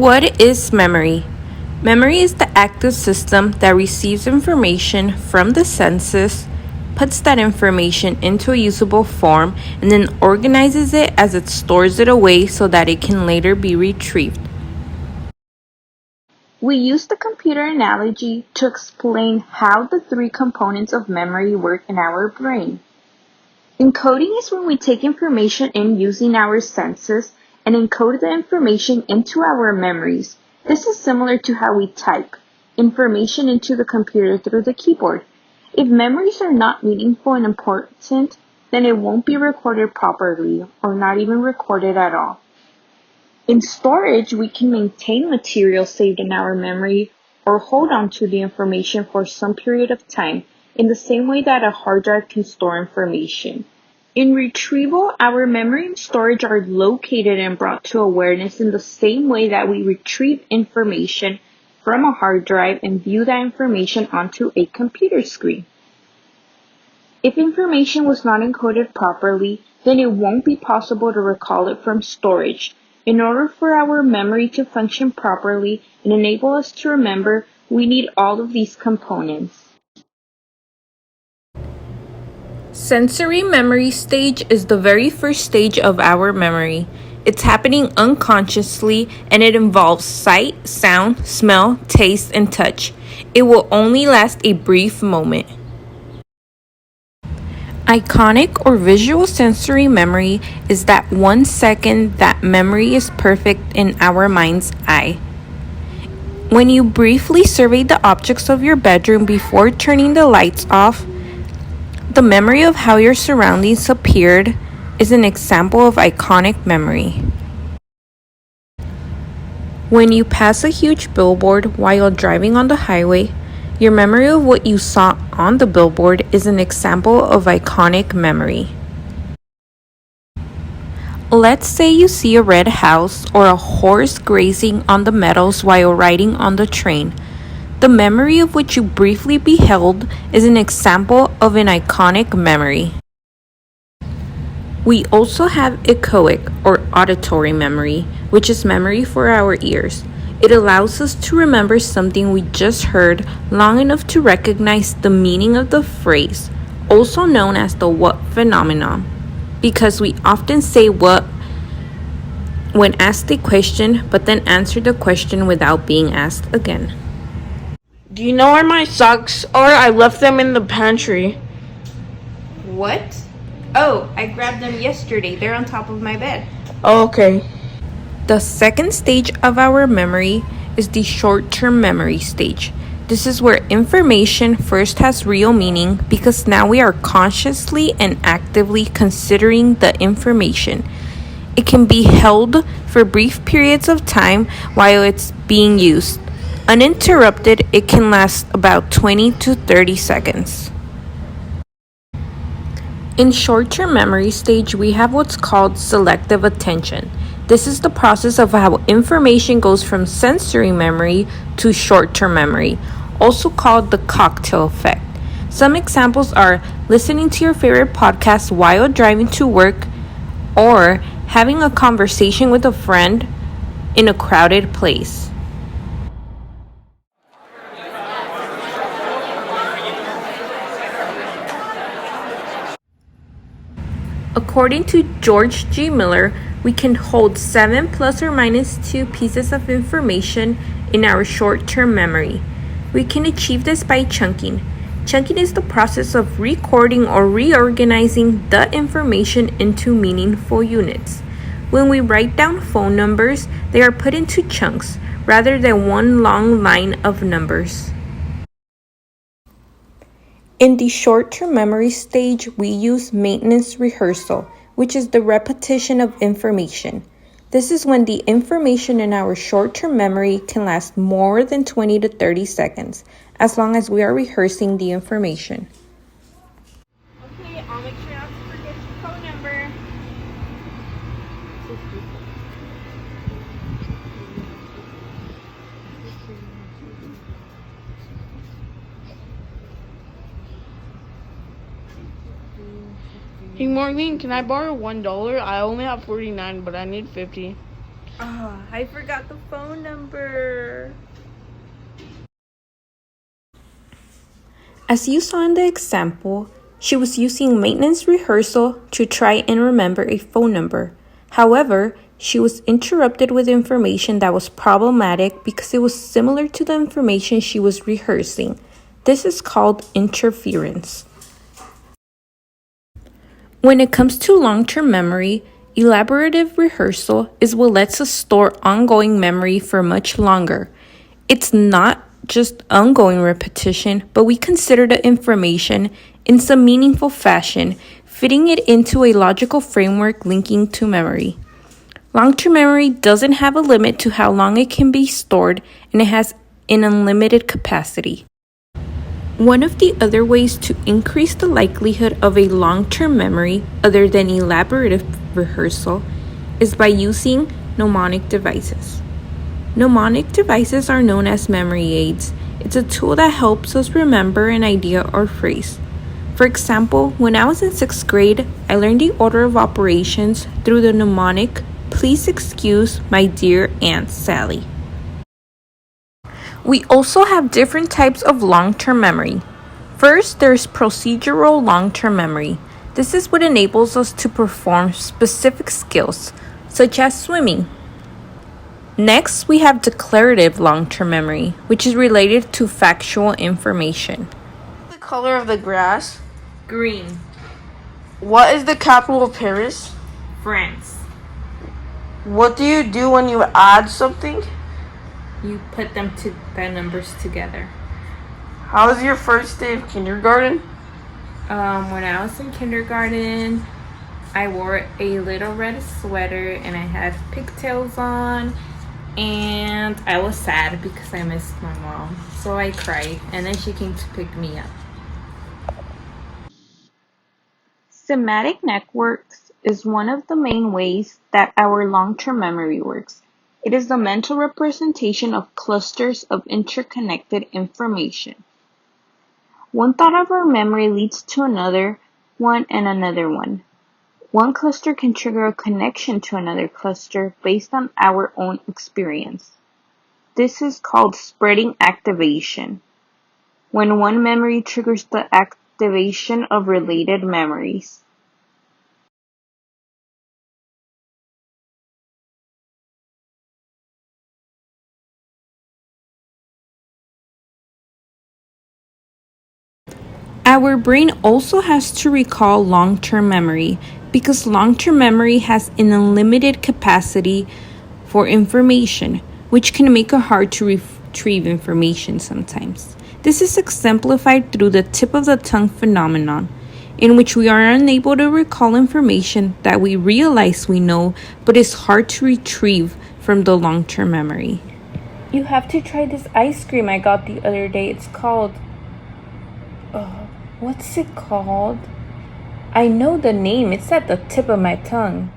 What is memory? Memory is the active system that receives information from the senses, puts that information into a usable form, and then organizes it as it stores it away so that it can later be retrieved. We use the computer analogy to explain how the three components of memory work in our brain. Encoding is when we take information in using our senses and encode the information into our memories. This is similar to how we type information into the computer through the keyboard. If memories are not meaningful and important, then it won't be recorded properly or not even recorded at all. In storage, we can maintain material saved in our memory or hold on to the information for some period of time in the same way that a hard drive can store information. In retrieval, our memory and storage are located and brought to awareness in the same way that we retrieve information from a hard drive and view that information onto a computer screen. If information was not encoded properly, then it won't be possible to recall it from storage. In order for our memory to function properly and enable us to remember, we need all of these components. Sensory memory stage is the very first stage of our memory. It's happening unconsciously and it involves sight, sound, smell, taste, and touch. It will only last a brief moment. Iconic or visual sensory memory is that 1 second that memory is perfect in our mind's eye. When you briefly survey the objects of your bedroom before turning the lights off, the memory of how your surroundings appeared is an example of iconic memory. When you pass a huge billboard while driving on the highway, your memory of what you saw on the billboard is an example of iconic memory. Let's say you see a red house or a horse grazing on the meadows while riding on the train. The memory of what you briefly beheld is an example of an iconic memory. We also have echoic or auditory memory, which is memory for our ears. It allows us to remember something we just heard long enough to recognize the meaning of the phrase, also known as the what phenomenon, because we often say what when asked a question, but then answer the question without being asked again. Do you know where my socks are? I left them in the pantry. What? Oh, I grabbed them yesterday. They're on top of my bed. Oh, okay. The second stage of our memory is the short-term memory stage. This is where information first has real meaning because now we are consciously and actively considering the information. It can be held for brief periods of time while it's being used. Uninterrupted, it can last about 20 to 30 seconds. In short-term memory stage, we have what's called selective attention. This is the process of how information goes from sensory memory to short-term memory, also called the cocktail effect. Some examples are listening to your favorite podcast while driving to work or having a conversation with a friend in a crowded place. According to George G. Miller, we can hold 7 plus or minus 2 pieces of information in our short-term memory. We can achieve this by chunking. Chunking is the process of recording or reorganizing the information into meaningful units. When we write down phone numbers, they are put into chunks rather than one long line of numbers. In the short-term memory stage, we use maintenance rehearsal, which is the repetition of information. This is when the information in our short-term memory can last more than 20 to 30 seconds, as long as we are rehearsing the information. Okay, I'll make sure not to forget your phone number. Hey Marlene, can I borrow $1? I only have 49, but I need 50. I forgot the phone number. As you saw in the example, she was using maintenance rehearsal to try and remember a phone number. However, she was interrupted with information that was problematic because it was similar to the information she was rehearsing. This is called interference. When it comes to long-term memory, elaborative rehearsal is what lets us store ongoing memory for much longer. It's not just ongoing repetition, but we consider the information in some meaningful fashion, fitting it into a logical framework linking to memory. Long-term memory doesn't have a limit to how long it can be stored, and it has an unlimited capacity. One of the other ways to increase the likelihood of a long-term memory, other than elaborative rehearsal, is by using mnemonic devices. Mnemonic devices are known as memory aids. It's a tool that helps us remember an idea or phrase. For example, when I was in 6th grade, I learned the order of operations through the mnemonic, "Please excuse my dear Aunt Sally." We also have different types of long-term memory. First, there's procedural long-term memory. This is what enables us to perform specific skills, such as swimming. Next, we have declarative long-term memory, which is related to factual information. The color of the grass. Green. What is the capital of Paris? France. What do you do when you add something? You put the numbers together. How was your first day of kindergarten? When I was in kindergarten, I wore a little red sweater and I had pigtails on, and I was sad because I missed my mom. So I cried, and then she came to pick me up. Semantic networks is one of the main ways that our long-term memory works. It is the mental representation of clusters of interconnected information. One thought of our memory leads to another one and another one. One cluster can trigger a connection to another cluster based on our own experience. This is called spreading activation, when one memory triggers the activation of related memories. Our brain also has to recall long-term memory because long-term memory has an unlimited capacity for information, which can make it hard to retrieve information sometimes. This is exemplified through the tip of the tongue phenomenon, in which we are unable to recall information that we realize we know, but is hard to retrieve from the long-term memory. You have to try this ice cream I got the other day. It's called... what's it called? I know the name. It's at the tip of my tongue.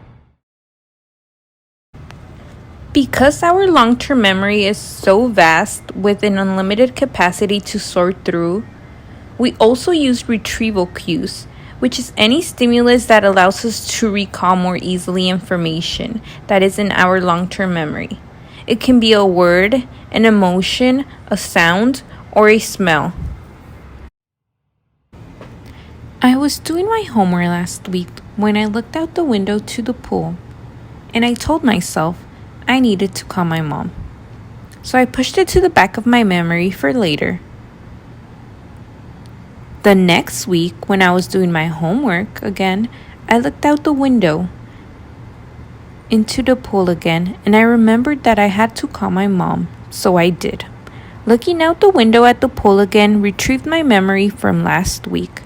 Because our long-term memory is so vast with an unlimited capacity to sort through, we also use retrieval cues, which is any stimulus that allows us to recall more easily information that is in our long-term memory. It can be a word, an emotion, a sound, or a smell. I was doing my homework last week when I looked out the window to the pool, and I told myself I needed to call my mom. So I pushed it to the back of my memory for later. The next week, when I was doing my homework again, I looked out the window into the pool again, and I remembered that I had to call my mom, so I did. Looking out the window at the pool again retrieved my memory from last week.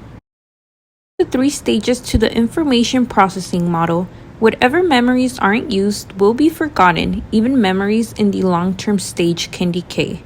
The 3 stages to the information processing model. Whatever memories aren't used will be forgotten. Even memories in the long-term stage can decay.